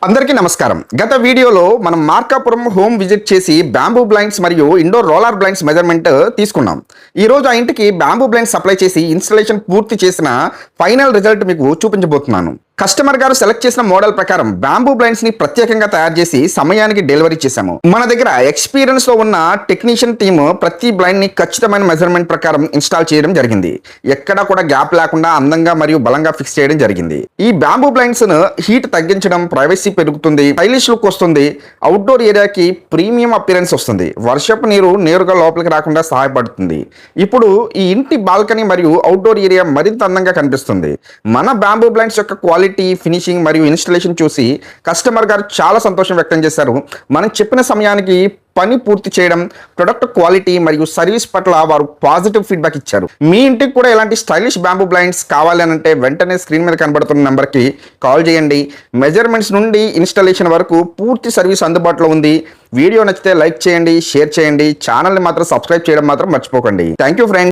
అందరికీ నమస్కారం. గత వీడియోలో మనం మార్కాపురం హోమ్ విజిట్ చేసి బ్యాంబూ బ్లైండ్స్ మరియు ఇండోర్ రోలర్ బ్లైండ్స్ మెజర్మెంట్ తీసుకున్నాం. ఈ రోజు ఆ ఇంటికి బ్యాంబూ బ్లైండ్స్ సప్లై చేసి ఇన్స్టాలేషన్ పూర్తి చేసిన ఫైనల్ రిజల్ట్ మీకు చూపించబోతున్నాను. కస్టమర్ గారు సెలెక్ట్ చేసిన మోడల్ ప్రకారం బ్యాంబూ బ్లైండ్స్ ని ప్రత్యేకంగా తయారు చేసి సమయానికి డెలివరీ చేశాము. మన దగ్గర ఎక్స్పీరియన్స్ లో ఉన్న టెక్నీషియన్ టీమ్ ప్రతి బ్లైండ్ ని ఖచ్చితమైన మెజర్మెంట్ ప్రకారం ఇన్స్టాల్ చేయడం జరిగింది. ఎక్కడా కూడా గ్యాప్ లేకుండా అందంగా మరియు బలంగా ఫిక్స్ చేయడం జరిగింది. ఈ బ్యాంబూ బ్లైండ్స్ హీట్ తగ్గించడం, ప్రైవసీ పెరుగుతుంది, స్టైలిష్ లుక్ వస్తుంది, అవుట్డోర్ ఏరియాకి ప్రీమియం అపిరెన్స్ వస్తుంది, వర్షపు నీరు నేరుగా లోపలికి రాకుండా సహాయపడుతుంది. ఇప్పుడు ఈ ఇంటి బాల్కనీ మరియు అవుట్డోర్ ఏరియా మరింత అందంగా కనిపిస్తుంది. మన బ్యాంబూ బ్లైండ్స్ యొక్క క్వాలిటీ, ఫినిషింగ్ మరియు ఇన్స్టాలేషన్ చూసి కస్టమర్ గారు చాలా సంతోషం వ్యక్తం చేశారు. మనం చెప్పిన సమయానికి పని పూర్తి చేయడం, ప్రొడక్ట్ క్వాలిటీ మరియు సర్వీస్ పట్ల వారు పాజిటివ్ ఫీడ్బ్యాక్ ఇచ్చారు. మీ ఇంటికి కూడా ఇలాంటి స్టైలిష్ బ్యాంబూ బ్లైండ్స్ కావాలి అంటే వెంటనే స్క్రీన్ మీద కనబడుతున్న నెంబర్కి కాల్ చేయండి. మెజర్మెంట్స్ నుండి ఇన్స్టాలేషన్ వరకు పూర్తి సర్వీస్ అందుబాటులో ఉంది. వీడియో నచ్చితే లైక్ చేయండి, షేర్ చేయండి, ఛానల్ని మాత్రం సబ్స్క్రైబ్ చేయడం మాత్రం మర్చిపోకండి. Thank you friends.